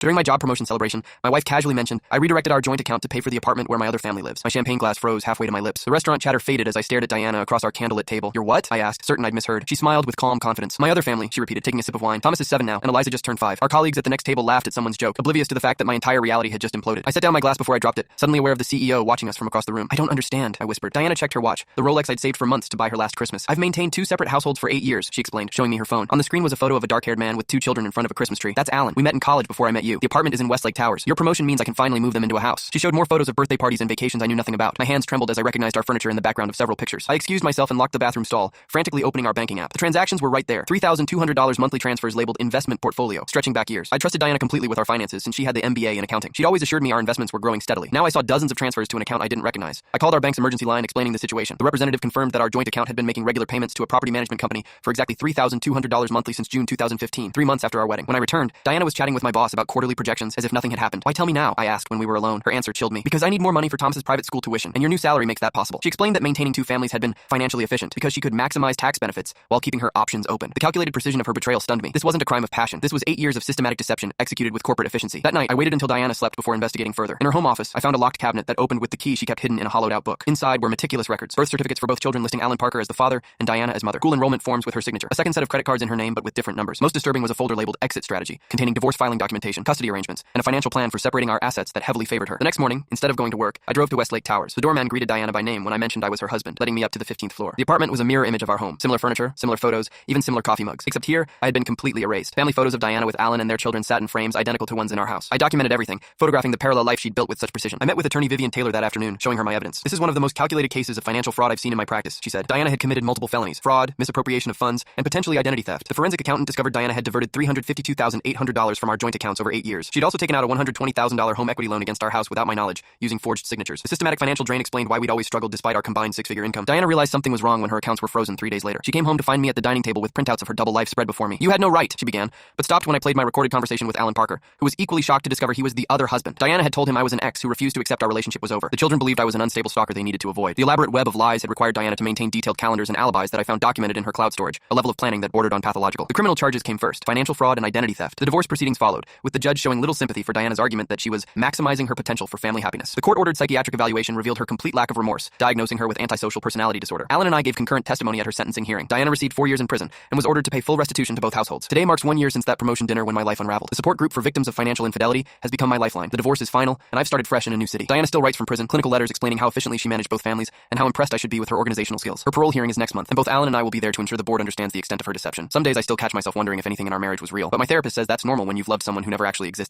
During my job promotion celebration, my wife casually mentioned, I redirected our joint account to pay for the apartment where my other family lives. My champagne glass froze halfway to my lips. The restaurant chatter faded as I stared at Diana across our candlelit table. You're what? I asked, certain I'd misheard. She smiled with calm confidence. My other family, she repeated, taking a sip of wine. Thomas is 7 now, and Eliza just turned 5. Our colleagues at the next table laughed at someone's joke, oblivious to the fact that my entire reality had just imploded. I set down my glass before I dropped it, suddenly aware of the CEO watching us from across the room. I don't understand, I whispered. Diana checked her watch, the Rolex I'd saved for months to buy her last Christmas. I've maintained 2 separate households for 8 years, she explained, showing me her phone. On the screen was a photo of a dark-haired man with 2 children in front of a Christmas tree. That's Alan. We met in college before I met you. The apartment is in Westlake Towers. Your promotion means I can finally move them into a house. She showed more photos of birthday parties and vacations I knew nothing about. My hands trembled as I recognized our furniture in the background of several pictures. I excused myself and locked the bathroom stall, frantically opening our banking app. The transactions were right there. $3,200 monthly transfers labeled investment portfolio, stretching back years. I trusted Diana completely with our finances since she had the MBA in accounting. She'd always assured me our investments were growing steadily. Now I saw dozens of transfers to an account I didn't recognize. I called our bank's emergency line explaining the situation. The representative confirmed that our joint account had been making regular payments to a property management company for exactly $3,200 monthly since June 2015, 3 months after our wedding. When I returned, Diana was chatting with my boss about quarterly projections as if nothing had happened. Why tell me now? I asked when we were alone. Her answer chilled me. Because I need more money for Thomas's private school tuition, and your new salary makes that possible. She explained that maintaining 2 families had been financially efficient because she could maximize tax benefits while keeping her options open. The calculated precision of her betrayal stunned me. This wasn't a crime of passion. This was 8 years of systematic deception executed with corporate efficiency. That night, I waited until Diana slept before investigating further. In her home office, I found a locked cabinet that opened with the key she kept hidden in a hollowed-out book. Inside were meticulous records, birth certificates for both children listing Alan Parker as the father and Diana as mother, school enrollment forms with her signature, a second set of credit cards in her name but with different numbers. Most disturbing was a folder labeled exit strategy, containing divorce filing documentation, custody arrangements, and a financial plan for separating our assets that heavily favored her. The next morning, instead of going to work, I drove to Westlake Towers. The doorman greeted Diana by name when I mentioned I was her husband, letting me up to the 15th floor. The apartment was a mirror image of our home. Similar furniture, similar photos, even similar coffee mugs. Except here, I had been completely erased. Family photos of Diana with Alan and their children sat in frames identical to ones in our house. I documented everything, photographing the parallel life she'd built with such precision. I met with attorney Vivian Taylor that afternoon, showing her my evidence. This is one of the most calculated cases of financial fraud I've seen in my practice, she said. Diana had committed multiple felonies, fraud, misappropriation of funds, and potentially identity theft. The forensic accountant discovered Diana had diverted $352,800 from our joint accounts over 8 years. She'd also taken out a $120,000 home equity loan against our house without my knowledge, using forged signatures. The systematic financial drain explained why we'd always struggled despite our combined 6-figure income. Diana realized something was wrong when her accounts were frozen 3 days later. She came home to find me at the dining table with printouts of her double life spread before me. You had no right, she began, but stopped when I played my recorded conversation with Alan Parker, who was equally shocked to discover he was the other husband. Diana had told him I was an ex who refused to accept our relationship was over. The children believed I was an unstable stalker they needed to avoid. The elaborate web of lies had required Diana to maintain detailed calendars and alibis that I found documented in her cloud storage, a level of planning that bordered on pathological. The criminal charges came first, financial fraud and identity theft. The divorce proceedings followed, with the judge showing little sympathy for Diana's argument that she was maximizing her potential for family happiness. The court-ordered psychiatric evaluation revealed her complete lack of remorse, diagnosing her with antisocial personality disorder. Alan and I gave concurrent testimony at her sentencing hearing. Diana received 4 years in prison and was ordered to pay full restitution to both households. Today marks 1 year since that promotion dinner when my life unraveled. The support group for victims of financial infidelity has become my lifeline. The divorce is final, and I've started fresh in a new city. Diana still writes from prison, clinical letters explaining how efficiently she managed both families and how impressed I should be with her organizational skills. Her parole hearing is next month, and both Alan and I will be there to ensure the board understands the extent of her deception. Some days I still catch myself wondering if anything in our marriage was real, but my therapist says that's normal when you've loved someone who never actually existed.